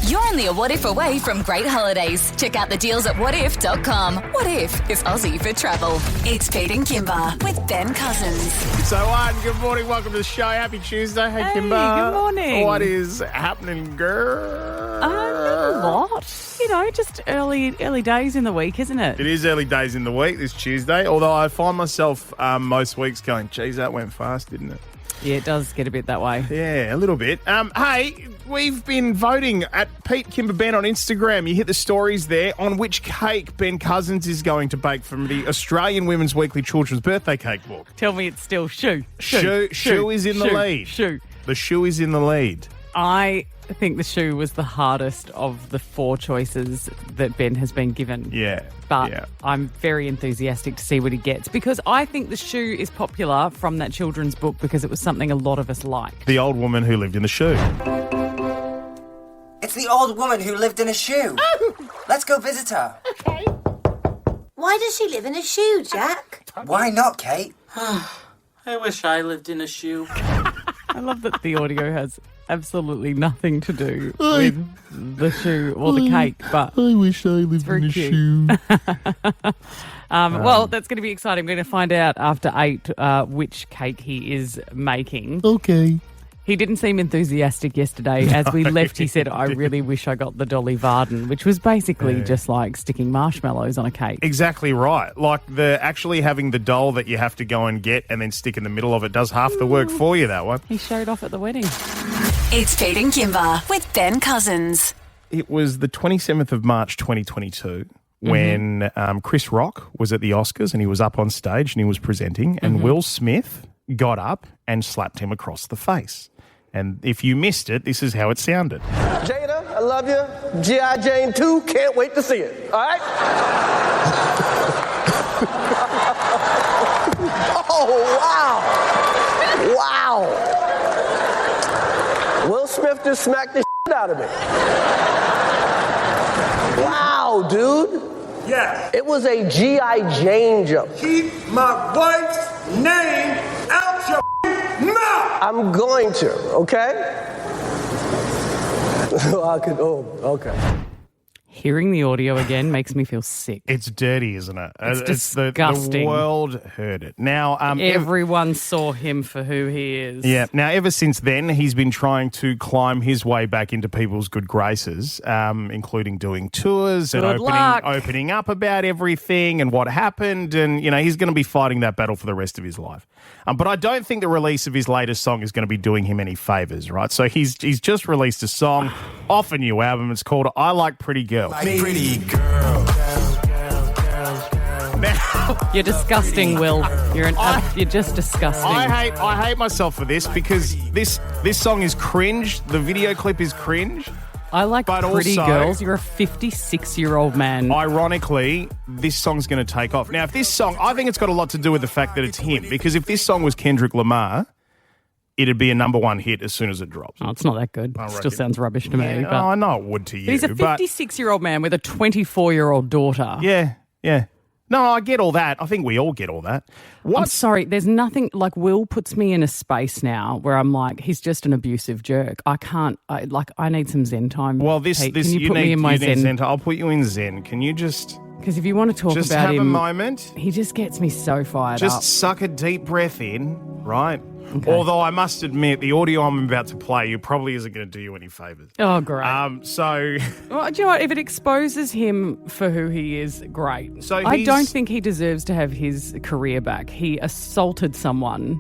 You're only a what if away from great holidays. Check out the deals at whatif.com. What if is Aussie for travel. It's Pete and Kimber with Ben Cousins. So, good morning. Welcome to the show. Happy Tuesday. Hey, Kimber. Good morning. What is happening, girl? Not a lot. You know, just early days in the week, isn't it? It is early days in the week, this Tuesday, although I find myself most weeks going, geez, that went fast, didn't it? Yeah, it does get a bit that way. Yeah, a little bit. Hey, we've been voting at Pete Kimber Ben on Instagram. You hit the stories there on which cake Ben Cousins is going to bake from the Australian Women's Weekly Children's Birthday Cake Book. Tell me it's still shoe. Shoe is in the lead. Shoe. The shoe is in the lead. I think the shoe was the hardest of the four choices that Ben has been given. Yeah. But I'm very enthusiastic to see what he gets because I think the shoe is popular from that children's book because it was something a lot of us liked. The old woman who lived in the shoe. It's the old woman who lived in a shoe. Let's go visit her. Okay. Why does she live in a shoe, Jack? Why not, Kate? I wish I lived in a shoe. I love that the audio has absolutely nothing to do with the shoe or the cake, but I wish I lived in a shoe. Well, that's going to be exciting. We're going to find out after 8 which cake he is making. Okay. He didn't seem enthusiastic yesterday. As we left, he said, I really wish I got the Dolly Varden, which was basically just like sticking marshmallows on a cake. Exactly right. Like actually having the doll that you have to go and get and then stick in the middle of it does half the work for you, that one. He showed off at the wedding. It's Pete and Kimber with Ben Cousins. It was the 27th of March 2022 when Chris Rock was at the Oscars and he was up on stage and he was presenting and Will Smith got up and slapped him across the face. And if you missed it, this is how it sounded. Jada, I love you. G.I. Jane 2, can't wait to see it. All right? Oh, wow. Wow. Will Smith just smacked the shit out of me. Wow, dude. Yeah. It was a G.I. Jane jump. Keep my wife's name out your mouth. I'm going to, okay? Okay. Hearing the audio again makes me feel sick. It's dirty, isn't it? It's disgusting. The world heard it. Now, everyone saw him for who he is. Yeah. Now, ever since then, he's been trying to climb his way back into people's good graces, including doing tours and opening up about everything and what happened. And, you know, he's going to be fighting that battle for the rest of his life. But I don't think the release of his latest song is going to be doing him any favours, right? So he's just released a song off a new album. It's called I Like Pretty Girls. Like pretty girl. Now, You're disgusting, Will. You're just disgusting. I hate myself for this because this song is cringe. The video clip is cringe. I like but pretty also, girls. You're a 56-year-old man. Ironically, this song's going to take off. Now, if this song, I think it's got a lot to do with the fact that it's him. Because if this song was Kendrick Lamar, it'd be a number one hit as soon as it drops. Oh, it's not that good. It still sounds rubbish to me. But I know it would to you. But he's a 56-year-old man with a 24-year-old daughter. Yeah. No, I get all that. I think we all get all that. I'm sorry, there's nothing, like Will puts me in a space now where I'm like, he's just an abusive jerk. I need some Zen time. Well, Pete. Can you put me in my Zen? I'll put you in Zen. Can you just... Because if you want to talk just about have him... a moment. He just gets me so fired up. Just suck a deep breath in, right? Okay. Although I must admit, the audio I'm about to play you probably isn't going to do you any favours. Oh, great. Well, do you know what? If it exposes him for who he is, great. So I don't think he deserves to have his career back. He assaulted someone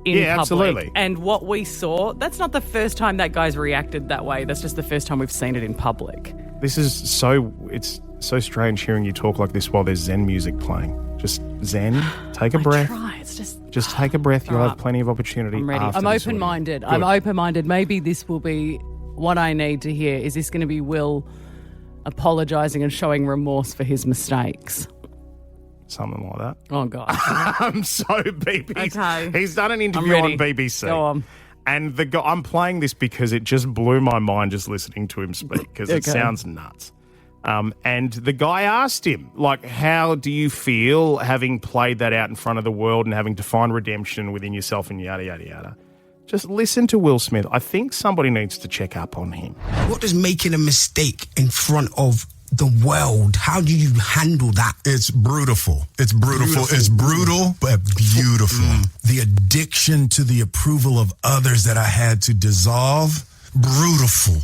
in public. Absolutely. And what we saw, that's not the first time that guy's reacted that way. That's just the first time we've seen it in public. It's so strange hearing you talk like this while there's Zen music playing. Just Zen, take a breath. Try. It's just take a breath. You'll have plenty of opportunity. I'm ready. After I'm this open-minded. audio. I'm open-minded. Maybe this will be what I need to hear. Is this going to be Will apologising and showing remorse for his mistakes? Something like that. Oh, God. I'm so BBC. Okay. He's done an interview on BBC. Go on. And the guy, I'm playing this because it just blew my mind just listening to him speak because it sounds nuts. And the guy asked him, like, how do you feel having played that out in front of the world and having to find redemption within yourself and yada, yada, yada? Just listen to Will Smith. I think somebody needs to check up on him. What does making a mistake in front of the world, how do you handle that? It's brutal. It's brutal. It's brutal, but beautiful. The addiction to the approval of others that I had to dissolve, brutal.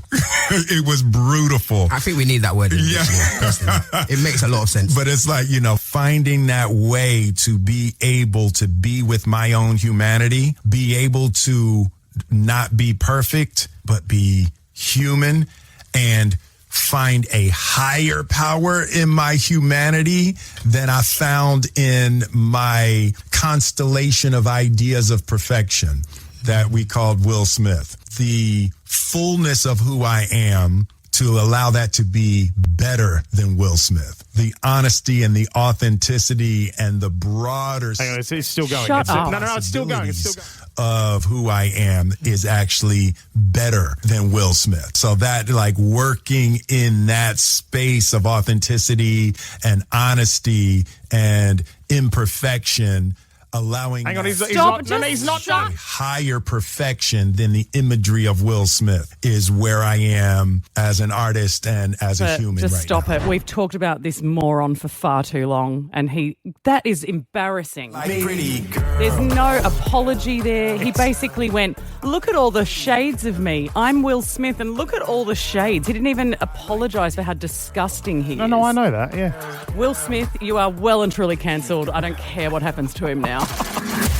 It was brutal. I think we need that word. Personally. It makes a lot of sense. But it's like, finding that way to be able to be with my own humanity, be able to not be perfect, but be human and find a higher power in my humanity than I found in my constellation of ideas of perfection that we called Will Smith. The fullness of who I am, to allow that to be better than Will Smith. The honesty and the authenticity and the broader... Hang on, it's still going. Shut up. No, it's still going. It's still going. Of who I am is actually better than Will Smith. So that, working in that space of authenticity and honesty and imperfection, allowing... Hang on, he's Stop, not done. Higher perfection than the imagery of Will Smith is where I am as an artist and as a human just right stop now. it. We've talked about this moron for far too long, and that is embarrassing. There's no apology there. He basically went, look at all the shades of me. I'm Will Smith, and look at all the shades. He didn't even apologise for how disgusting he is. No, I know that, yeah. Will Smith, you are well and truly cancelled. I don't care what happens to him now.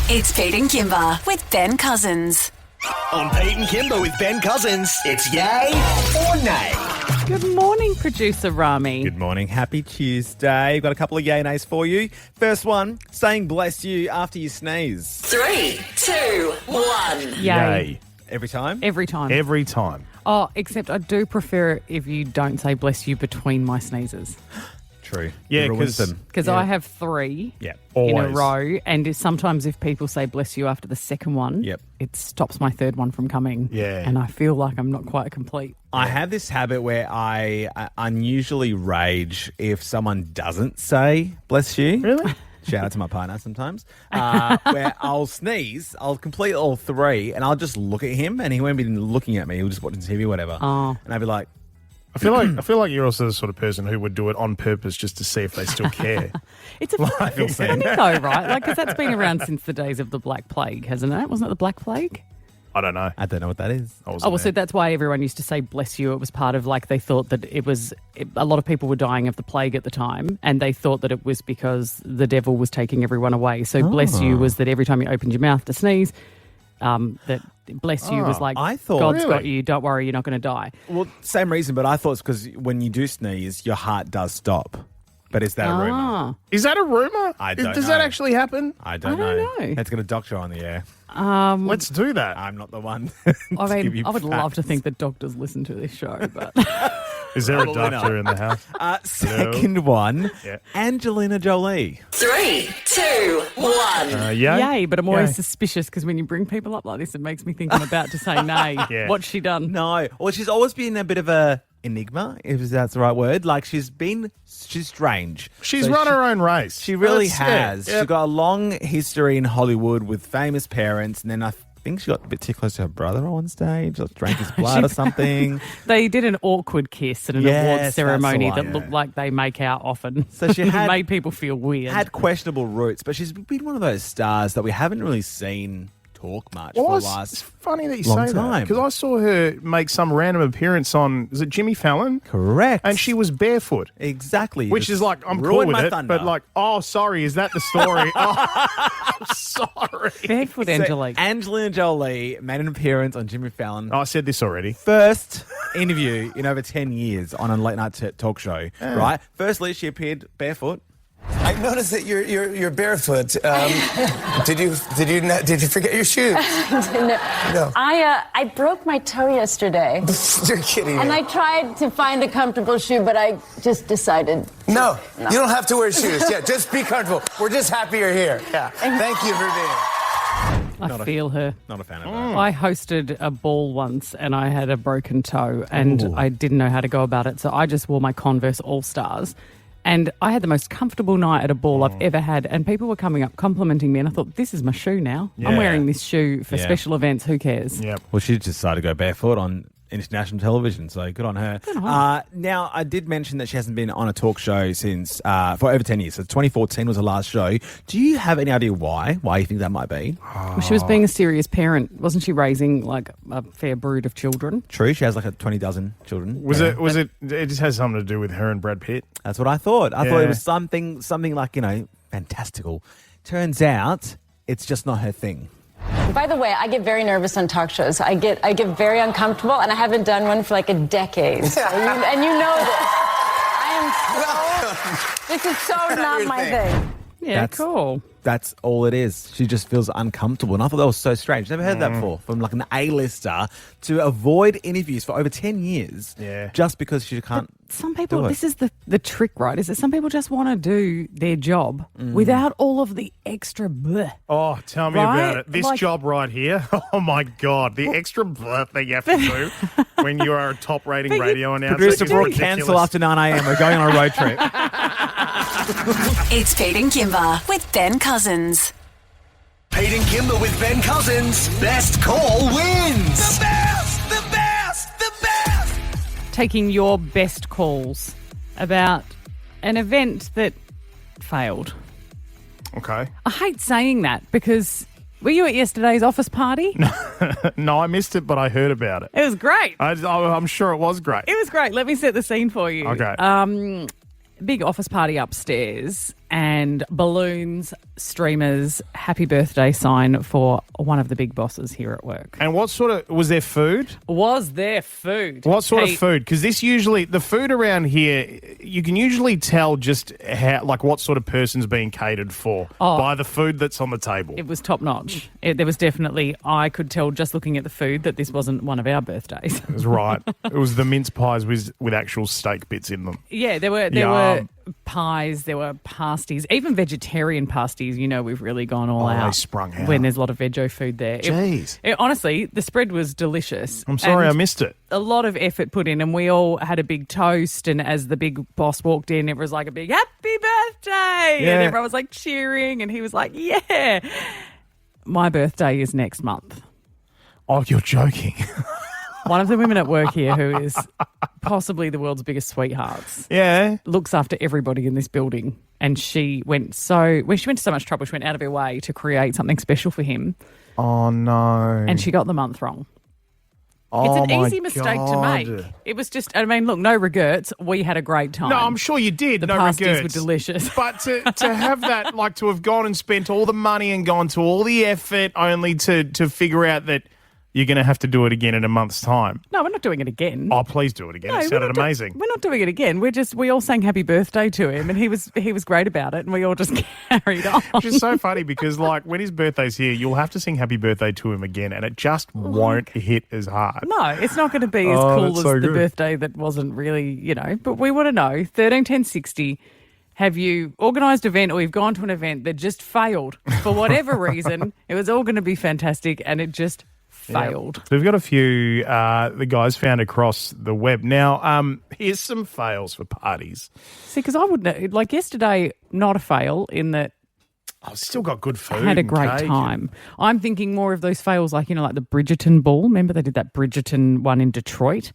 It's Pete and Kimber with Ben Cousins. On Pete and Kimber with Ben Cousins, it's yay or nay. Good morning, producer Rami. Good morning. Happy Tuesday. We've got a couple of yay nays for you. First one, saying bless you after you sneeze. 3, 2, 1. Yay. Every time? Every time. Every time. Oh, except I do prefer it if you don't say bless you between my sneezes. True. Yeah, because I have 3 in a Always. row, and sometimes if people say bless you after the second one, it stops my third one from coming. Yeah. And I feel like I'm not quite complete. I have this habit where I unusually rage if someone doesn't say bless you. Really? Shout out to my partner sometimes. Where I'll sneeze, I'll complete all 3, and I'll just look at him, and he won't be looking at me. He'll just watch TV or whatever. Oh. And I'll be like, I feel like you're also the sort of person who would do it on purpose just to see if they still care. It's funny though, right? Because that's been around since the days of the Black Plague, hasn't it? Wasn't it the Black Plague? I don't know. I don't know what that is. So that's why everyone used to say bless you. It was part of they thought that a lot of people were dying of the plague at the time, and they thought that it was because the devil was taking everyone away. So bless you was that every time you opened your mouth to sneeze, that bless you was like, I thought, God's got you, don't worry, you're not going to die. Well, same reason, but I thought it's because when you do sneeze, your heart does stop. But is that a rumour? Is that a rumour? I don't know. Does that actually happen? I don't know. Let's get a doctor on the air. Let's do that. I'm not the one. I mean, I would love to think that doctors listen to this show, but... Is there a doctor in the house? Second one, Angelina Jolie. 3, 2, 1. Yay, but I'm always suspicious because when you bring people up like this, it makes me think I'm about to say nay. What's she done? No. Well, she's always been a bit of a enigma, if that's the right word. She's strange. She's run her own race. She really has. She's got a long history in Hollywood with famous parents, and then I think she got a bit too close to her brother on stage, drank his blood or something. They did an awkward kiss at an awards ceremony that looked like they make out often. So she made people feel weird. Had questionable roots, but she's been one of those stars that we haven't really seen talk much for the last It's funny that you long say that time. because I saw her make some random appearance on, is it Jimmy Fallon? Correct. And she was barefoot. Exactly. Which is I'm cool with it, but oh, sorry, is that the story? I'm sorry. Barefoot Angelique. Angelina Jolie made an appearance on Jimmy Fallon. I said this already. First interview in over 10 years on a late night talk show, right? Firstly, she appeared barefoot. I noticed that you're barefoot. Did you forget your shoes? No. I broke my toe yesterday. You're kidding me. And I tried to find a comfortable shoe, but I just decided. No, you don't have to wear shoes. Yeah, just be comfortable. We're just happy you're here. Yeah. Thank you for being here. I feel her. Not a fan of her. I hosted a ball once and I had a broken toe and I didn't know how to go about it. So I just wore my Converse All-Stars And I had the most comfortable night at a ball I've ever had, and people were coming up complimenting me, and I thought, this is my shoe now. Yeah. I'm wearing this shoe for special events. Who cares? Yep. Well, she just decided to go barefoot on international television, so good on her. Now, I did mention that she hasn't been on a talk show since for over 10 years. So 2014 was her last show. Do you have any idea why you think that might be? Well, she was being a serious parent. Wasn't she raising like a fair brood of children? True, she has like 20 dozen children. It just has something to do with her and Brad Pitt? That's what I thought. I thought it was something like, fantastical. Turns out it's just not her thing. By the way, I get very nervous on talk shows. I get very uncomfortable, and I haven't done one for like a decade. And you know this. This is so not my thing. Yeah, cool. That's all it is. She just feels uncomfortable. And I thought that was so strange. Never heard that before. From like an A-lister to avoid interviews for over 10 years just because she can't Some people, this is the trick, right? Is that some people just want to do their job without all of the extra bleh. Oh, tell me about it. This job right here. Oh, my God. The extra bleh that you have to do when you are a top-rating radio announcer. Producer Brooke, cancel after 9 a.m. We're going on a road trip. It's Pete and Kimber with Ben Cousins. Pete and Kimber with Ben Cousins. Best call wins. The best, the best, the best. Taking your best calls about an event that failed. Okay. I hate saying that because were you at yesterday's office party? No, I missed it, but I heard about it. It was great. I'm sure it was great. It was great. Let me set the scene for you. Okay. Big office party upstairs and balloons, streamers, happy birthday sign for one of the big bosses here at work. And what sort of, was there food? Was there food? What sort of food? Because the food around here, you can usually tell just how, like what sort of person's being catered for by the food that's on the table. It was top notch. There was definitely, I could tell just looking at the food that this wasn't one of our birthdays. It was right. It was the mince pies with actual steak bits in them. Yeah, there were pies, there were pasties, even vegetarian pasties. You know, we've really gone all out. They sprung out. When there's a lot of veggie food there. Jeez. Honestly, the spread was delicious. I'm sorry I missed it. A lot of effort put in, and we all had a big toast, and as the big boss walked in, it was like a big happy birthday. Yeah. And everyone was like cheering, and he was like, yeah. My birthday is next month. Oh, you're joking. One of the women at work here who is possibly the world's biggest sweethearts. Yeah. Looks after everybody in this building. And she went to so much trouble. She went out of her way to create something special for him. Oh, no. And she got the month wrong. Oh, it's an easy mistake to make. It was just, I mean, look, no regrets. We had a great time. No, I'm sure you did. The no pasties regrets. were delicious. But to have that, like to have gone and spent all the money and gone to all the effort only to figure out that you're going to have to do it again in a month's time. No, we're not doing it again. Oh, please do it again. No, it sounded amazing. We're not doing it again. We all sang happy birthday to him, and he was great about it, and we all just carried on. Which is so funny because, like, when his birthday's here, you'll have to sing happy birthday to him again, and it just won't hit as hard. No, it's not going to be as cool as the birthday that wasn't really, but we want to know, 13 10 60, have you organised an event or you've gone to an event that just failed for whatever reason? It was all going to be fantastic, and it just failed. So we've got a few the guys found across the web. Now, here's some fails for parties. See, because I wouldn't, like yesterday, not a fail in that I've still got good food. I had a great time. I'm thinking more of those fails like, like the Bridgerton ball. Remember they did that Bridgerton one in Detroit?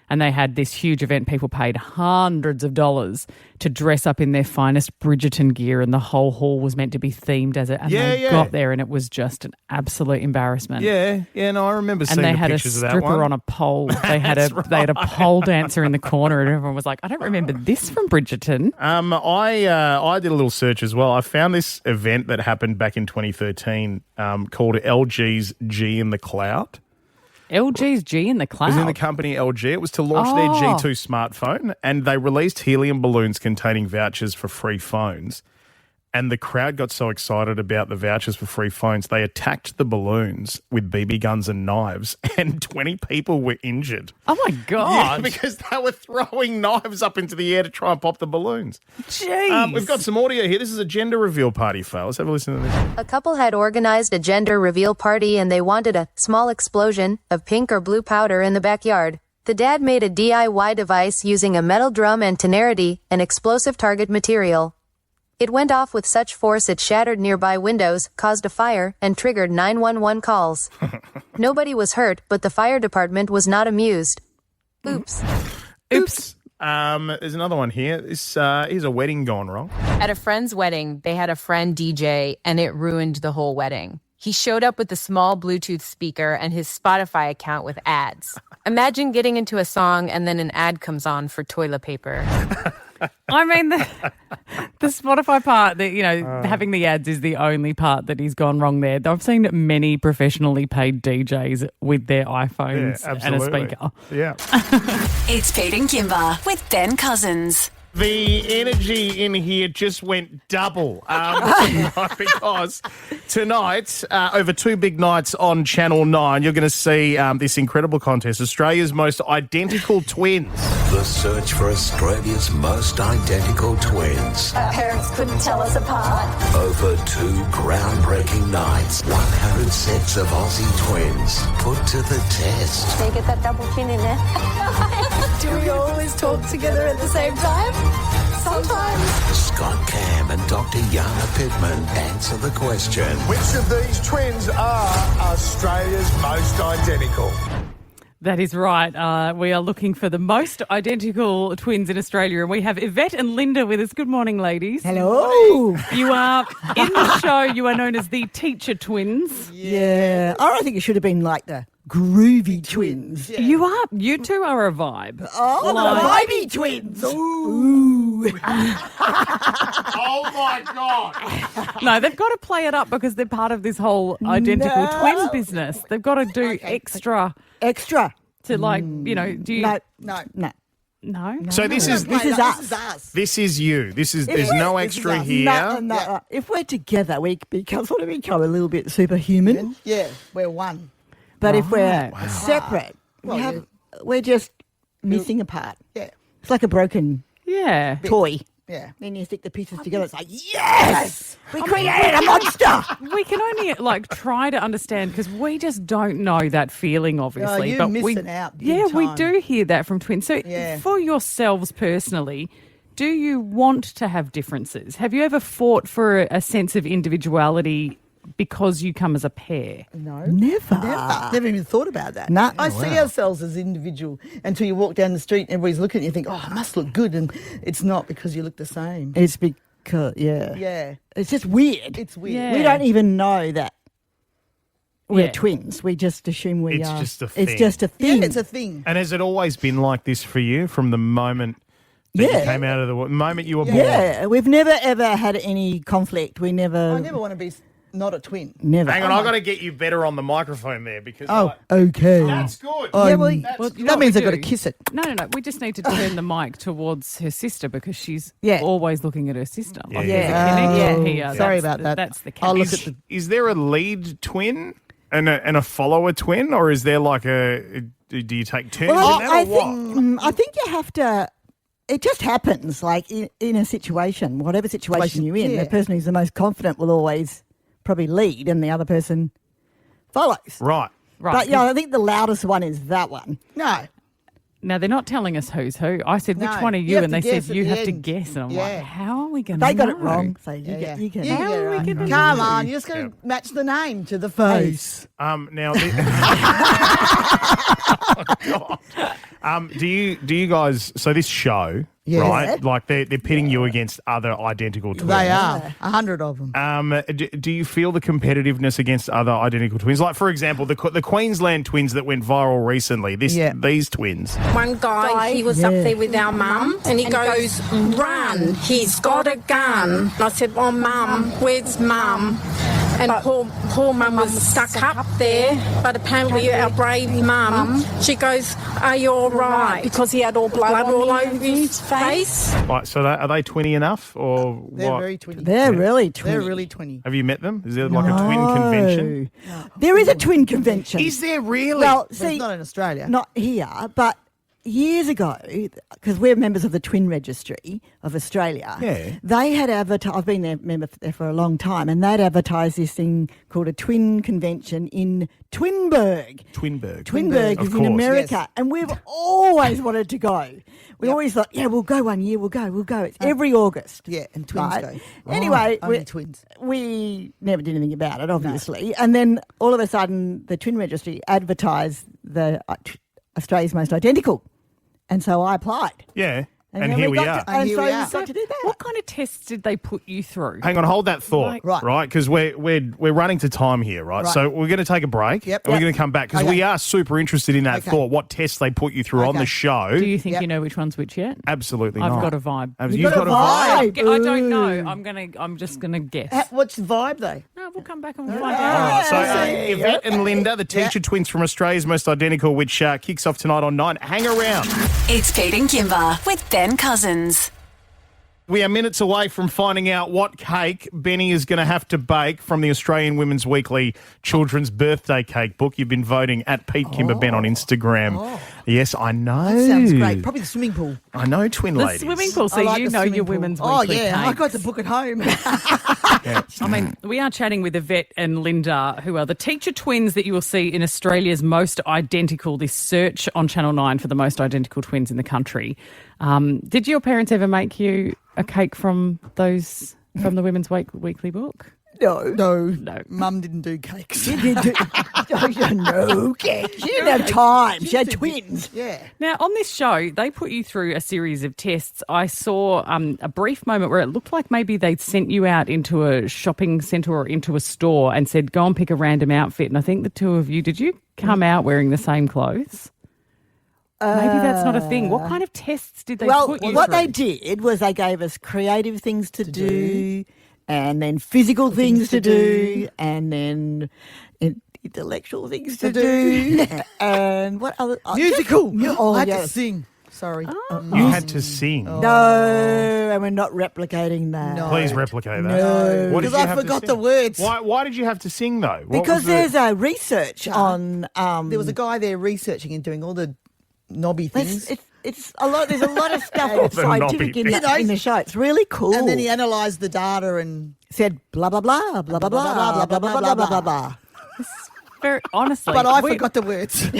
And they had this huge event. People paid hundreds of dollars to dress up in their finest Bridgerton gear, and the whole hall was meant to be themed as it. And they got there, and it was just an absolute embarrassment. Yeah, no, I remember seeing the pictures of that one. And they had a stripper on a pole. They had a pole dancer in the corner, and everyone was like, "I don't remember this from Bridgerton." I did a little search as well. I found this event that happened back in 2013 called LG's G in the Cloud. LG's G in the Cloud? It was in the company LG. It was to launch their G2 smartphone, and they released helium balloons containing vouchers for free phones. And the crowd got so excited about the vouchers for free phones, they attacked the balloons with BB guns and knives, and 20 people were injured. Oh, my God. Yeah, because they were throwing knives up into the air to try and pop the balloons. Jeez. We've got some audio here. This is a gender reveal party fail. Let's have a listen to this. A couple had organized a gender reveal party, and they wanted a small explosion of pink or blue powder in the backyard. The dad made a DIY device using a metal drum and temerity, an explosive target material. It went off with such force it shattered nearby windows, caused a fire, and triggered 911 calls. Nobody was hurt, but the fire department was not amused. Oops. Oops. There's another one here. Here's a wedding gone wrong. At a friend's wedding, they had a friend DJ, and it ruined the whole wedding. He showed up with a small Bluetooth speaker and his Spotify account with ads. Imagine getting into a song and then an ad comes on for toilet paper. I mean, the Spotify part, having the ads is the only part that he's gone wrong there. I've seen many professionally paid DJs with their iPhones and a speaker. Yeah. It's Pete and Kimber with Ben Cousins. The energy in here just went double tonight because tonight, over 2 big nights on Channel 9, you're going to see this incredible contest, Australia's most identical twins. The search for Australia's most identical twins. Our parents couldn't tell us apart. Over 2 groundbreaking nights, 100 sets of Aussie twins put to the test. They get that double chin in there. Do we always talk together at the same time? Sometimes. Scott Cam and Dr. Yana Pittman answer the question. Which of these twins are Australia's most identical? That is right. We are looking for the most identical twins in Australia, and we have Yvette and Linda with us. Good morning, ladies. Hello. You are in the show. You are known as the Teacher Twins. Yeah. I think it should have been like the Groovy Twins. Yeah. You two are a vibe. Oh, the Vibey Twins. Ooh. Oh, my God. No, they've got to play it up because they're part of this whole identical twin business. They've got to do extra. Extra. To do you... No. So this is us. This is you. There's no extra here. No. If we're together, we become a little bit superhuman. Yeah, we're one. But if we're separate, we're just missing a part. Yeah. It's like a broken toy. Yeah. Then you stick the pieces together. It's like, yes! We created a monster! We can only try to understand because we just don't know that feeling, obviously. You're missing out. Yeah, we do hear that from twins. So for yourselves personally, do you want to have differences? Have you ever fought for a sense of individuality because you come as a pair? No. Never even thought about that. No. I see ourselves as individual until you walk down the street and everybody's looking at you and you think, I must look good. And it's not because you look the same. It's because, Yeah. It's just weird. It's weird. Yeah. We don't even know that we're twins. We just assume we It's are. just a thing. It's just a thing. Yeah, it's a thing. And has it always been like this for you from the moment that you came out of the moment you were born? Yeah. We've never, ever had any conflict. I never want to be not a twin. Never. Hang on, I've got to get you better on the microphone there because... okay. That's good. That means I've got to kiss it. No. We just need to turn the mic towards her sister because she's Yeah. always looking at her sister. Yeah. There's a connection here. Sorry about that. That's the I'll look connection. at Is there a lead twin and a follower twin, or is there like do you take turns in that, or what? I think you have to. It just happens, like in a situation, whatever situation you're in, the person who's the most confident will always probably lead, and the other person follows. Right. But I think the loudest one is that one. No. Now, they're not telling us who's who. I said, which one are you? And they said, you have to guess. And I'm like, how are we going to know? They got it wrong. So you can. How are we going to know? Come on, you're just going to match the name to the face. Now, do you guys? So this show, right? Like they're pitting you against other identical twins. They are 100 of them. Do you feel the competitiveness against other identical twins? Like, for example, the Queensland twins that went viral recently. These twins. One guy, he was up there with our mum, and he goes, "Run! He's got a gun." And I said, "Oh, Mum, where's Mum?" And poor Mum was stuck up there, but apparently our brave Mum, she goes, "Are you all right?" Because he had all blood all over his face. Right, so are they twinny enough, or They're what? very twinny. They're really twinny. They're really twinny. Have you met them? Is there like a twin convention? There is a twin convention. Is there really? Well, But see, it's not in Australia. not here, but years ago, because we're members of the Twin Registry of Australia. Yeah. They had advertised, I've been a member there for a long time, and they'd advertised this thing called a twin convention in Twinburg. Twinburg is in America. Yes. And we've always wanted to go. We always thought, we'll go one year, we'll go. It's every August. Yeah, and twins right? go. Anyway, only twins. We never did anything about it, obviously. No. And then all of a sudden, the Twin Registry advertised the Australia's Most Identical. And so I applied. Yeah. And then here we are. And here so we we are. got to do that. What kind of tests did they put you through? Hang on, hold that thought, right? Because we're running to time here, right? So we're going to take a break. Yep. And we're going to come back because we are super interested in that thought. What tests they put you through on the show? Do you think you know which one's which yet? Absolutely I've not. got a vibe. You've got a vibe. I don't know. I'm just gonna guess. What's the vibe though? No, we'll come back and we'll find All out. right, so Yvette and Linda, the teacher twins from Australia's Most Identical, which kicks off tonight on 9. Hang around. It's Pete and Kimber with Ben Cousins. We are minutes away from finding out what cake Benny is going to have to bake from the Australian Women's Weekly Children's Birthday Cake book. You've been voting at Pete Kimber Ben on Instagram. Yes, I know. That sounds great. Probably the swimming pool. I know, twin ladies. The swimming pool, so you know your Women's Oh, Weekly yeah. I cakes. got the book at home. I mean, we are chatting with Yvette and Linda, who are the teacher twins that you will see in Australia's Most Identical, this search on Channel 9 for the most identical twins in the country. Did your parents ever make you a cake from the Women's Weekly book? No. Mum didn't do cakes. She didn't do cake. She didn't have time. She had twins. Yeah. Now, on this show, they put you through a series of tests. I saw a brief moment where it looked like maybe they'd sent you out into a shopping centre or into a store and said, go and pick a random outfit. And I think the two of you, did you come out wearing the same clothes? Maybe that's not a thing. What kind of tests did they put you through? What they did was they gave us creative things to do, and then physical things to do, and then intellectual things to do, and what other... Musical. I had to yes. sing. Sorry. You had to sing. No, and we're not replicating that. No. Please replicate that. No. What did Because you I have to forgot sing? the words. Why did you have to sing, though? What Because was there's a research on... There was a guy there researching and doing all the knobby things. It's a lot. There's a lot of stuff that's the scientific in knobby the show. It's really cool. And then he analysed the data and said blah blah blah blah blah blah blah blah blah blah blah blah. Very honestly. But I forgot the words.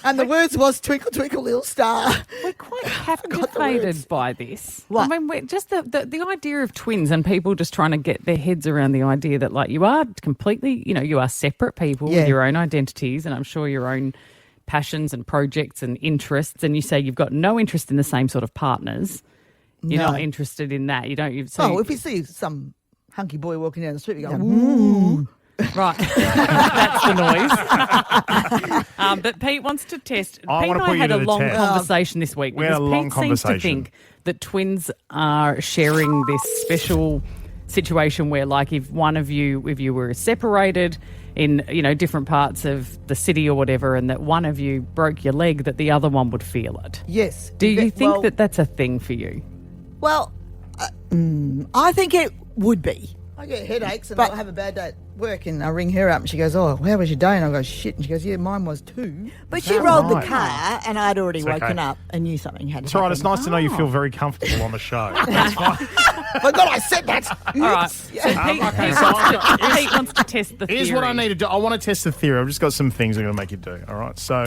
And the words was Twinkle Twinkle Little Star. We're quite captivated by this. What? I mean, just the idea of twins and people just trying to get their heads around the idea that, like, you are completely, you are separate people with your own identities, and I'm sure your own passions and projects and interests, and you say you've got no interest in the same sort of partners. You're not interested in that. You don't. If you see some hunky boy walking down the street, you go, ooh. Right. That's the noise. But Pete wants to test. Pete and I had a long conversation this week. We had a long Pete conversation. seems to think that twins are sharing this special situation where, like, if you were separated in, different parts of the city or whatever, and that one of you broke your leg, that the other one would feel it. Yes. Do you think that that's a thing for you? Well, I think it would be. I get headaches and I'll have a bad day at work and I ring her up and she goes, oh, how was your day? And I go, shit. And she goes, yeah, mine was too. But she rolled the car and I'd already woken up and knew something had happened. It's all right. It's nice to know you feel very comfortable on the show. That's fine. But God, I said that. All right. So Pete wants to test the theory. Here's what I need to do. I want to test the theory. I've just got some things I'm going to make you do. All right. So,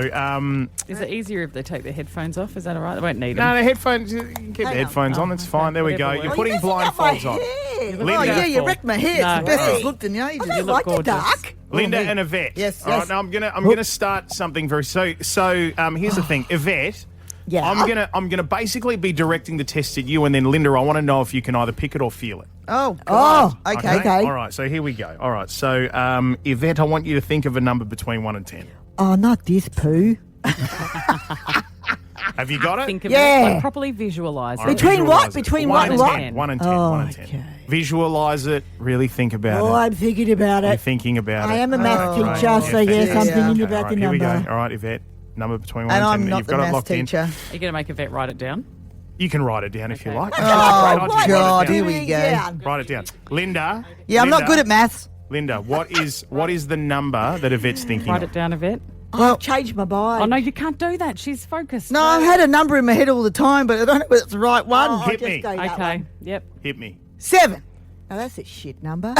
is it easier if they take their headphones off? Is that all right? They won't need them. No, the headphones. You can keep the headphones on. That's fine. There we go. You're putting blindfolds on. Oh, yeah, you wrecked my hair. It's the best it's looked in the ages. I like the dark. Linda and Yvette. Yes. All right. Now I'm gonna start something very. So here's the thing, Yvette. Yeah. I'm gonna basically be directing the test at you, and then Linda, I want to know if you can either pick it or feel it. Oh, God. Okay. All right. So here we go. All right. So Yvette, I want you to think of a number between 1 and 10. Oh, not this poo. Have you got it? Think of it. Like, properly visualise it. Between what? Between 1 and 10. 1 and 10. 1 and 10. Okay. Visualise it. Really think about it. Oh, I'm thinking about it. You're thinking about it. I am a math teacher, Right. so yes, I'm thinking about the Here we number. go. All right, Yvette. Number between 1 And and 10. I'm not You've the got it maths locked teacher. Are you going to make Yvette write it down? You can write it down if you like. Oh, Write it God, down. here we go. Write it down. Linda. Yeah, I'm not good at maths. Linda, what is the number that Yvette's thinking Write of? it down, Yvette. I've changed my mind. Oh, no, you can't do that. She's focused. No, I've had a number in my head all the time, but I don't know whether it's the right one. I'll Hit just me. go that Okay, one. yep. Hit me. 7. Now, that's a shit number.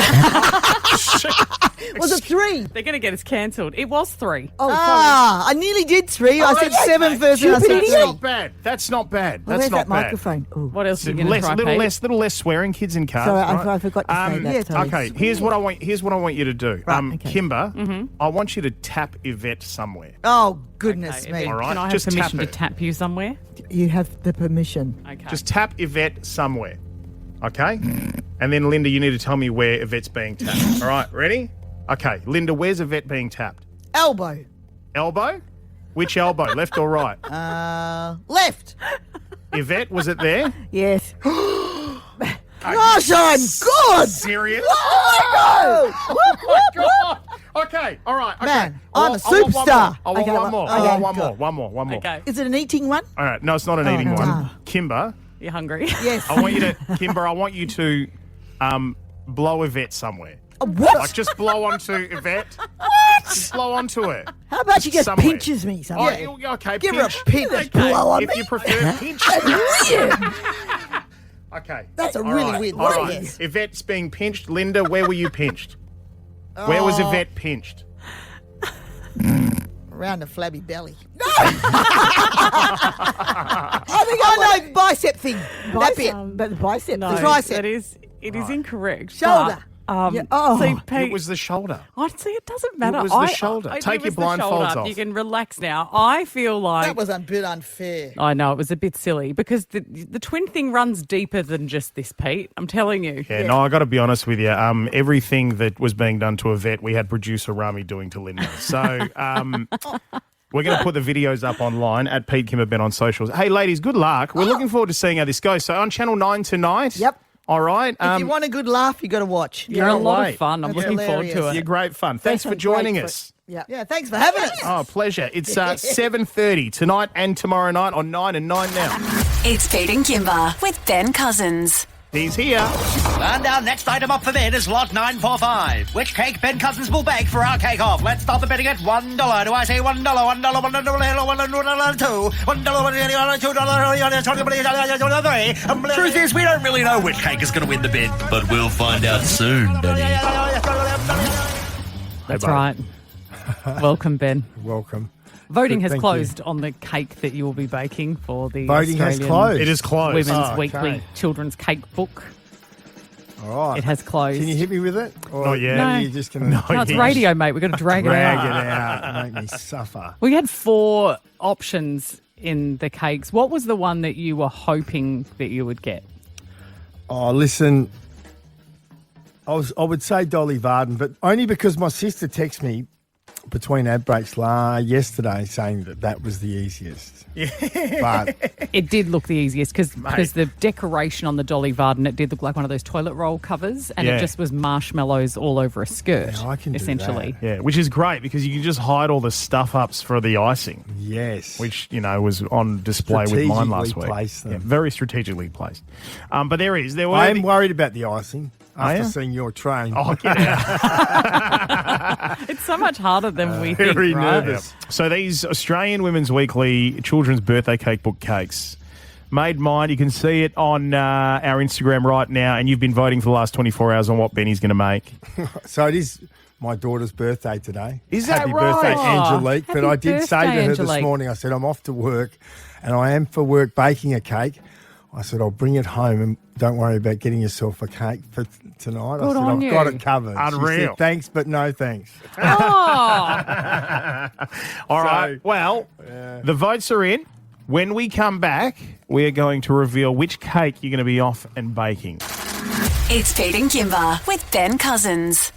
Was it 3? They're going to get us cancelled. It was 3. Oh, I nearly did 3. I said 7 first and I said 3. That's not bad. That's not bad. Well, That's where's not that bad. microphone? Ooh. What else are you going to try, little less swearing, kids in cars. Sorry, right? I forgot to say that. Sorry. Okay, here's what I want you to do. Right, okay. Kimber, Mm-hmm. I want you to tap Yvette somewhere. Oh, goodness Okay, me. Yvette, All right, Can I have just tap permission to it. tap you somewhere? You have the permission. Okay. Just tap Yvette somewhere. Okay? And then, Linda, you need to tell me where Yvette's being tapped. All right, ready? Okay, Linda, where's Yvette being tapped? Elbow. Elbow? Which elbow, left or right? Left. Yvette, was it there? Yes. Gosh, I'm good. Serious? Oh, my God. Oh, my God. Okay, all right. Okay. Man, I I'm want- a I want superstar. I want Okay, one more. okay, I want good. one more. Okay. Is it an eating one? All right, no, it's not an eating no. one. Kimber, You hungry? Yes. I want you to blow Yvette somewhere. What? Like just blow onto Yvette. What? Just blow onto her. How about she just Somewhere. pinches me somewhere? Oh, okay, Give her a pinch. pinch. Blow on If me. you prefer pinch. That's weird. Okay. That's a All really right, weird all word. right. Yvette's being pinched. Linda, where were you pinched? Where was Yvette pinched? Around the flabby belly. No! I know bicep thing. That bit. But the bicep. No, the tricep. it is incorrect. Shoulder. But, Yeah, oh. see, Pete, It was the shoulder. honestly, it doesn't matter. It was the shoulder. It Take was your the blindfolds shoulder. off. You can relax now. I feel like That was a bit unfair. I know it was a bit silly because the twin thing runs deeper than just this, Pete. I'm telling you. Yeah, no, I got to be honest with you. Everything that was being done to Yvette, we had producer Rami doing to Linda. So we're going to put the videos up online at Pete Kimberben on socials. Hey, ladies, good luck. We're looking forward to seeing how this goes. So on Channel 9 tonight. Yep. All right. If you want a good laugh, you got to watch. You're a lot wait. of fun. I'm That's looking forward to hilarious. it. You're great fun. Thanks for joining us. Yeah, thanks for having us. Oh, pleasure. It's 7:30 tonight and tomorrow night on 9 and 9 now. It's Pete and Kimber with Ben Cousins. He's here. And our next item up for bid is lot 945. Which cake Ben Cousins will bake for our cake off? Let's start the bidding at $1. Do I say $1? $1, $1, $1, $2, $1, $3. Truth is, we don't really know which cake is going to win the bid, but we'll find out soon, Danny. That's right. Welcome, Ben. Welcome. Voting has Thank closed on the cake that you will be baking for the Voting has Australian closed. It is closed. Women's Oh, okay. Weekly Children's Cake Book. All right. It has closed. Can you hit me with it? Or Not yet. are No. you just going No, No, it's radio, mate. We've got to drag it drag out. it out and make me suffer? We had 4 options in the cakes. What was the one that you were hoping that you would get? Oh, listen, I would say Dolly Varden, but only because my sister texted me between ad breaks yesterday saying that was the easiest. Yeah. But It did look the easiest because the decoration on the Dolly Varden, it did look like one of those toilet roll covers, and Yeah. it just was marshmallows all over a skirt, Yeah, I can do essentially. Yeah, which is great because you can just hide all the stuff ups for the icing. yes. Which, was on display with mine last Strategically week. placed them. Yeah, very strategically placed. But there I were am worried about the icing after you? seeing your train. Oh, get out. It's so much harder than we think, very right? nervous. So these Australian Women's Weekly Children's Birthday Cake Book cakes made mine. You can see it on our Instagram right now, and you've been voting for the last 24 hours on what Benny's going to make. So it is my daughter's birthday today. Is that Happy right? birthday, Oh, Angelique. But happy I did say to birthday, her Angelique. this morning, I said, I'm off to work and I am for work baking a cake. I said, I'll bring it home and don't worry about getting yourself a cake for tonight. Good I said, on I've you. got it covered. She Unreal. said, thanks, but no thanks. Oh, All right. Well, the votes are in. When we come back, we are going to reveal which cake you're going to be off and baking. It's Pete and Kimber with Ben Cousins.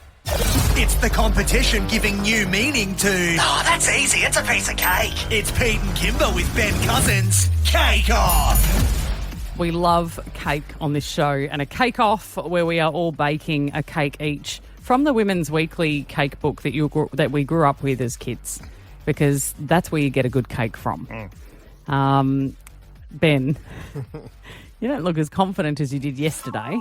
It's the competition giving new meaning to... Oh, that's easy. It's a piece of cake. It's Pete and Kimber with Ben Cousins. Cake Off. we love cake on this show, and a cake off where we are all baking a cake each from the Women's Weekly cake book that we grew up with as kids, because that's where you get a good cake from. Ben, you don't look as confident as you did yesterday.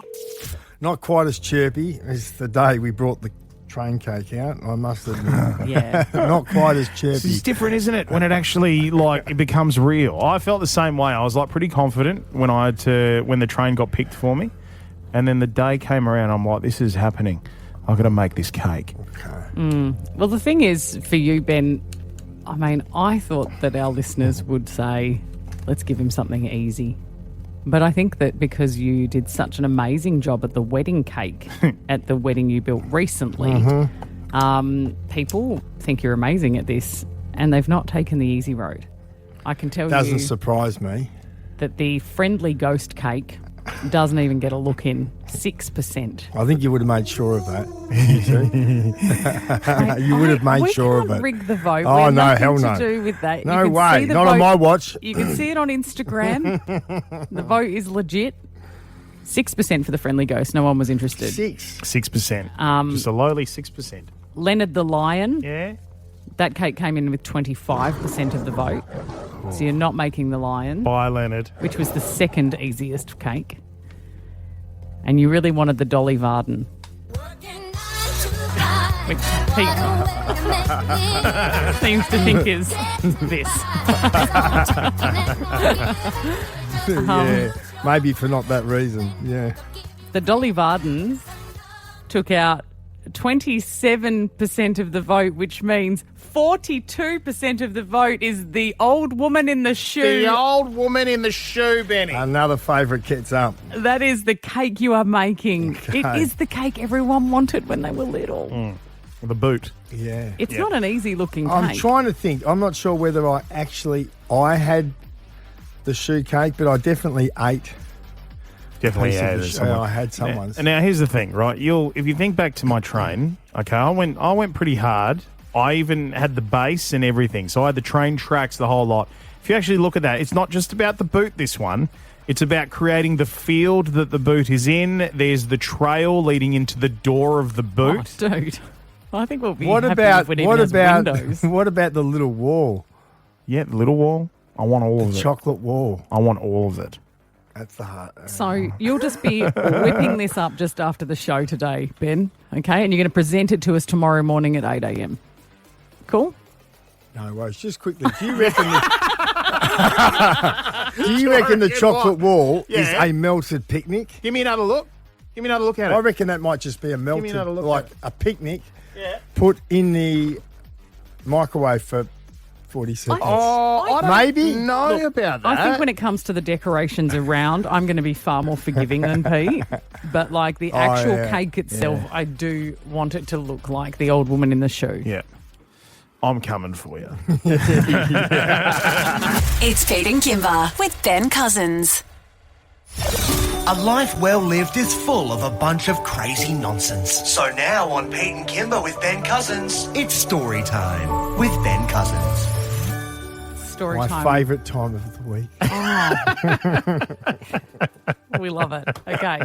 Not quite as chirpy as the day we brought the train cake out, I must admit. Yeah. Not quite as chirpy. It's different, isn't it, when it actually, it becomes real. I felt the same way. I was, pretty confident when the train got picked for me. And then the day came around, I'm like, this is happening. I've got to make this cake. Okay. Well, the thing is, for you, Ben, I mean, I thought that our listeners would say, let's give him something easy. But I think that because you did such an amazing job at the wedding cake at the wedding you built recently, people think you're amazing at this and they've not taken the easy road. I can tell Doesn't surprise me. That the friendly ghost cake doesn't even get a look in. 6%. I think you would have made sure of that. You would have made sure of it. We can't rig the vote. Oh, We're no, nothing hell no. to do with that. No way. Not on my watch. You can see it on Instagram. The vote is legit. 6% for the friendly ghost. No one was interested. 6%. Just a lowly 6%. Leonard the Lion. Yeah. That cake came in with 25% of the vote. So you're not making the lion. Bye, Leonard. Which was the second easiest cake. And you really wanted the Dolly Varden. Which Pete seems to think is this. Yeah, maybe for not that reason, yeah. The Dolly Vardens took out 27% of the vote, which means 42% of the vote is the old woman in the shoe. The old woman in the shoe, Benny. Another favourite gets up. That is the cake you are making. Okay. It is the cake everyone wanted when they were little. The boot. Yeah. It's not an easy looking cake. I'm trying to think. I'm not sure whether I had the shoe cake, but I definitely ate. Definitely piece of ate the it. shoe. I had someone's. And now here's the thing, right? If you think back to my train, okay, I went pretty hard. I even had the base and everything. So I had the train tracks, the whole lot. If you actually look at that, it's not just about the boot, this one. It's about creating the field that the boot is in. There's the trail leading into the door of the boot. Oh, dude. I think we'll be What happy about if it even has windows. what about the little wall? Yeah, the little wall. I want all of it. Chocolate wall. I want all of it. That's the heart. So you'll just be whipping this up just after the show today, Ben, okay? And you're going to present it to us tomorrow morning at 8 a.m. Cool? No worries. Just quickly, do you reckon the chocolate wall is a melted picnic? Give me another look. Give me another look at it. I reckon that might just be a melted, another look like at it. a picnic, Yeah. put in the microwave for 40 seconds. I don't Maybe? know Look, about that. I think when it comes to the decorations around, I'm going to be far more forgiving than Pete. But like the actual cake itself, I do want it to look like the old woman in the shoe. Yeah. I'm coming for you. It's Pete and Kimber with Ben Cousins. A life well lived is full of a bunch of crazy nonsense. So now on Pete and Kimber with Ben Cousins, it's story time with Ben Cousins. Story My time. favourite time of the week. We love it. Okay.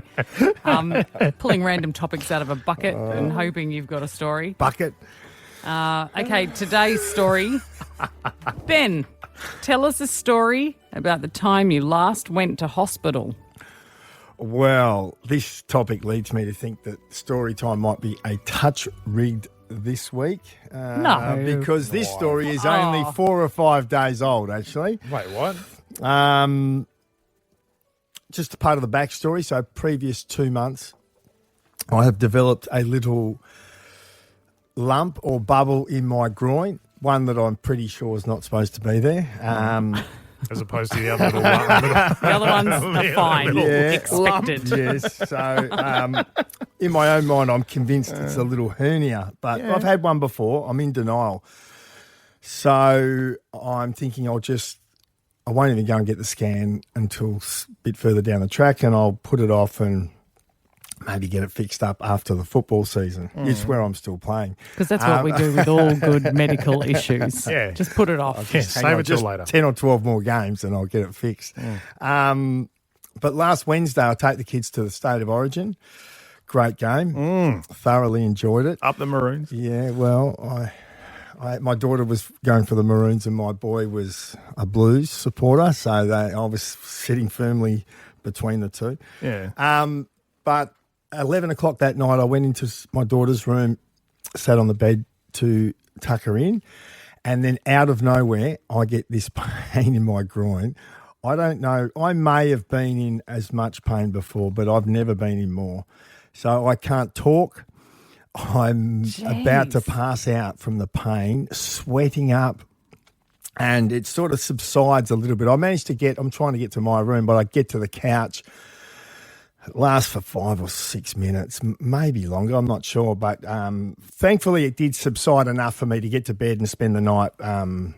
Pulling random topics out of a bucket and hoping you've got a story. Bucket. Okay, today's story. Ben, tell us a story about the time you last went to hospital. Well, this topic leads me to think that story time might be a touch rigged this week. No. Because this story is only 4 or 5 days old, actually. Wait, what? Just a part of the backstory. So, previous 2 months, I have developed a little lump or bubble in my groin, one that I'm pretty sure is not supposed to be there. As opposed to the other little one. The other ones are fine. Expected. Yes. So, in my own mind, I'm convinced it's a little hernia, but I've had one before. I'm in denial. So, I'm thinking I won't even go and get the scan until a bit further down the track, and I'll put it off and maybe get it fixed up after the football season. It's where I'm still playing. Because that's what we do with all good medical issues. Yeah. Just put it off. Save it till later. 10 or 12 more games and I'll get it fixed. But last Wednesday, I take the kids to the State of Origin. Great game. Thoroughly enjoyed it. Up the Maroons. Yeah, well, my daughter was going for the Maroons and my boy was a Blues supporter, so I was sitting firmly between the two. Yeah. But 11 o'clock that night, I went into my daughter's room sat on the bed to tuck her in. And then out of nowhere, I get this pain in my groin. I don't know. I may have been in as much pain before, but I've never been in more. So I can't talk. I'm about to pass out from the pain, sweating up, and it sort of subsides a little bit. I'm trying to get to my room, but I get to the couch. It lasts for 5 or 6 minutes, maybe longer, I'm not sure. But thankfully it did subside enough for me to get to bed and spend the night and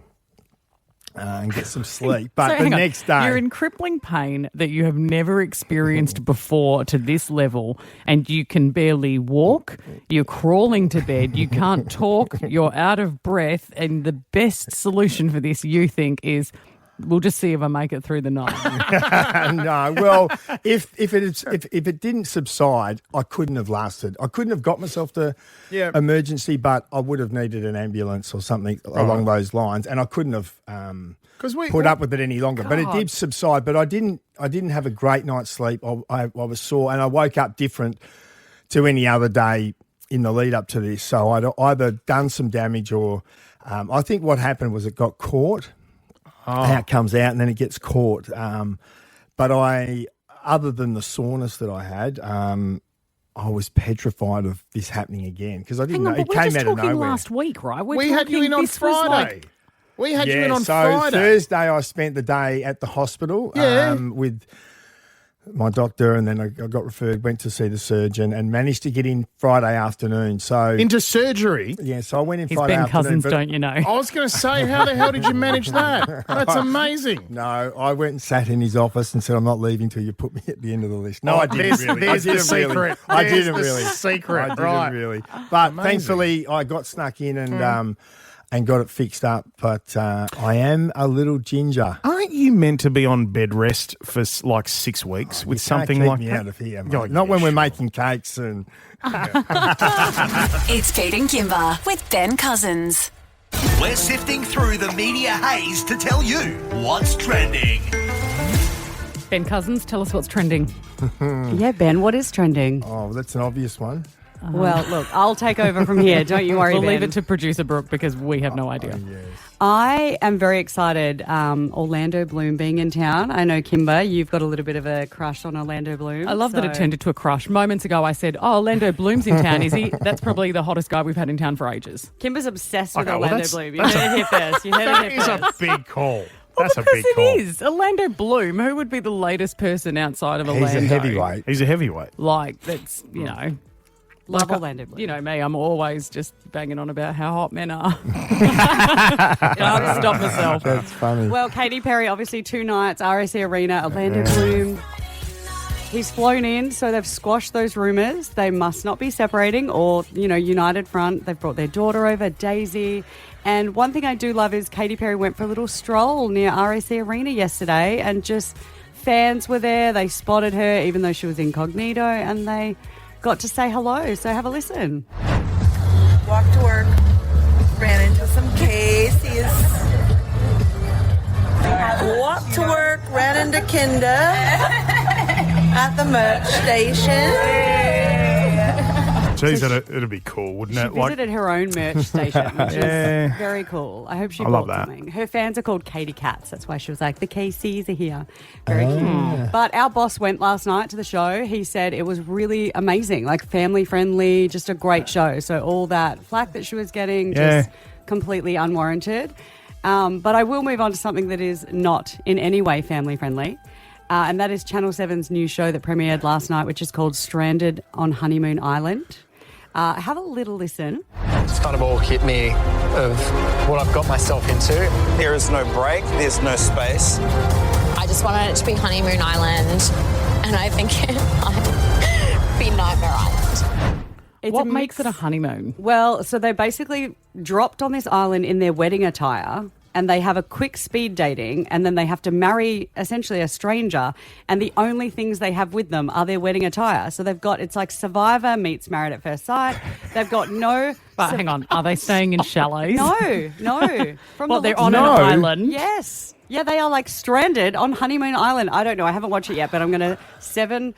get some sleep. But the next day... You're in crippling pain that you have never experienced before to this level, and you can barely walk, you're crawling to bed, you can't talk, you're out of breath, and the best solution for this, you think, is... We'll just see if I make it through the night. No, well, if it didn't subside, I couldn't have lasted. I couldn't have got myself to emergency, but I would have needed an ambulance or something along those lines, and I couldn't have put up with it any longer. God. But it did subside. But I didn't have a great night's sleep. I was sore, and I woke up different to any other day in the lead up to this. So I'd either done some damage or I think what happened was it got caught. How it comes out and then it gets caught. But other than the soreness that I had, I was petrified of this happening again because I didn't know. It came out of nowhere. Last week, right? We had you in on Friday. We had you in on Friday. So Thursday I spent the day at the hospital with my doctor, and then I got referred, went to see the surgeon and managed to get in Friday afternoon. So into surgery? Yeah, so I went in He's Friday Ben afternoon. Cousins, don't you know? I was going to say, how the hell did you manage that? That's amazing. No, I went and sat in his office and said, I'm not leaving till you put me at the end of the list. No, I didn't really. There's the secret. I didn't really. Secret, I didn't really. But thankfully I got snuck in and got it fixed up, but I am a little ginger. Aren't you meant to be on bed rest for like 6 weeks with something like me that? Out of here, mate. Not when we're making cakes and. It's Pete and Kimber with Ben Cousins. We're sifting through the media haze to tell you what's trending. Ben Cousins, tell us what's trending. Yeah, Ben, what is trending? Oh, that's an obvious one. Well, look, I'll take over from here. Don't you worry, We'll Ben. leave it to producer Brooke because we have no idea. Yes. I am very excited. Orlando Bloom being in town. I know, Kimber, you've got a little bit of a crush on Orlando Bloom. I love that it turned into a crush. Moments ago I said, Orlando Bloom's in town, is he? That's probably the hottest guy we've had in town for ages. Kimber's obsessed with Okay, well, Orlando that's- Bloom. You heard it here first. You heard That it here is first. a big call. Well, That's a because big call. it is. Orlando Bloom, who would be the latest person outside of Orlando? He's a heavyweight. He's a heavyweight. Like, that's, you know... Love Like, Orlando Bloom. you know me, I'm always just banging on about how hot men are. Can't stop myself. That's funny. Well, Katy Perry, obviously 2 nights, RSC Arena, Orlando Bloom. He's flown in, so they've squashed those rumours. They must not be separating or, united front. They've brought their daughter over, Daisy. And one thing I do love is Katy Perry went for a little stroll near RSC Arena yesterday and just fans were there. They spotted her even though she was incognito and they got to say hello. So have a listen. Walked to work, ran into some cases. Walked to work, ran into Kinder at the merch station. Geez, it'd be cool, wouldn't She it? visited her own merch station, which Yeah. is very cool. I hope she I love bought that. something. Her fans are called Katy Cats. That's why she was like, the KCs are here. Very cute. But our boss went last night to the show. He said it was really amazing, like family friendly, just a great show. So all that flack that she was getting, just completely unwarranted. But I will move on to something that is not in any way family friendly. And that is Channel 7's new show that premiered last night, which is called Stranded on Honeymoon Island. Have a little listen. It's kind of all hit me of what I've got myself into. There is no break, there's no space. I just wanted it to be Honeymoon Island, and I think it might be Nightmare Island. What makes it a honeymoon? Well, so they basically dropped on this island in their wedding attire and they have a quick speed dating and then they have to marry essentially a stranger and the only things they have with them are their wedding attire. So they've got, it's like Survivor meets Married at First Sight. They've got no... But hang on, are they staying in chalets? No. Well, they're on an island? Yes. Yeah, they are like stranded on Honeymoon Island. I don't know. I haven't watched it yet, but I'm going to 7+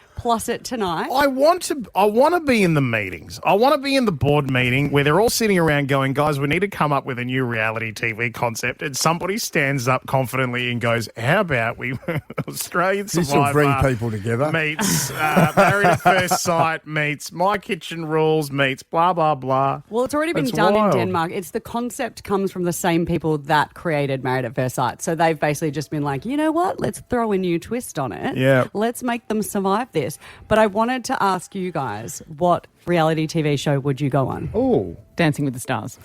it tonight. I want to be in the meetings. I want to be in the board meeting where they're all sitting around going, guys, we need to come up with a new reality TV concept. And somebody stands up confidently and goes, how about we Australian Survivor This will bring people together. meets Married at First Sight meets My Kitchen Rules meets blah, blah, blah. Well, it's already been done in Denmark. It's the concept comes from the same people that created Married at First Sight. So they've basically just been like, you know what? Let's throw a new twist on it. Yeah. Let's make them survive this. But I wanted to ask you guys, what reality TV show would you go on? Oh, Dancing with the Stars.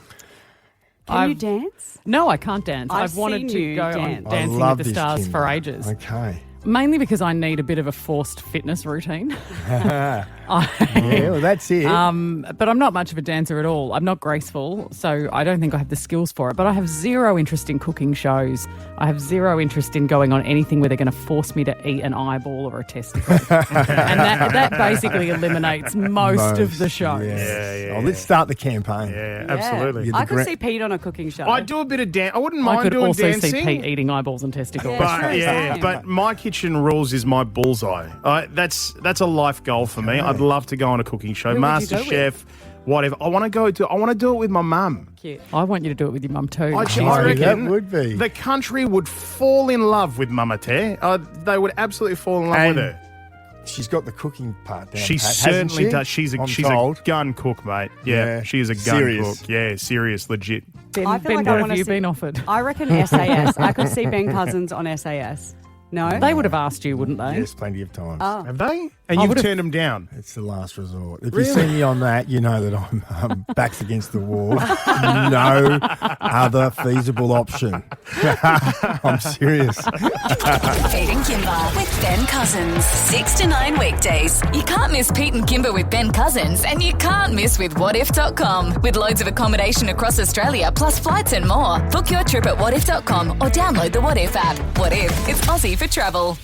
Can you dance? No, I can't dance. I've wanted seen to you go dance. on Dancing love with the this, Stars Kim. for ages. Okay. Mainly because I need a bit of a forced fitness routine. Yeah, well, that's it. But I'm not much of a dancer at all. I'm not graceful, so I don't think I have the skills for it. But I have zero interest in cooking shows. I have zero interest in going on anything where they're going to force me to eat an eyeball or a testicle. And that basically eliminates most of the shows. Yeah. Oh, let's start the campaign. Yeah, absolutely. I could see Pete on a cooking show. I do a bit of dance. I wouldn't I mind could doing also dancing. see Pete eating eyeballs and testicles. But My Kitchen Rules is my bullseye. That's a life goal for me. I'd love to go on a cooking show, Who would you Master go Chef, whatever. I want to do it with my mum. Cute. I want you to do it with your mum too. I reckon that would be. the country would fall in love with Mama Te. They would absolutely fall in love with her. She's got the cooking part down. She pat, hasn't certainly she? does. She's I'm a told. gun cook, mate. Yeah, she is a gun Serious. cook. Yeah, serious, legit. Ben, I feel Ben, like what I have wanna you see- been offered? I reckon SAS. I could see Ben Cousins on SAS. No? They would have asked you, wouldn't they? Yes, plenty of times. Oh. Have they? I And you've would've- turned them down. It's the last resort. If you see me on that, you know that I'm backs against the wall. No other feasible option. I'm serious. Pete and Kimber with Ben Cousins. 6 to 9 weekdays. You can't miss Pete and Kimber with Ben Cousins, and you can't miss with whatif.com. With loads of accommodation across Australia, plus flights and more. Book your trip at whatif.com or download the What If app. What If? It's Aussie for travel.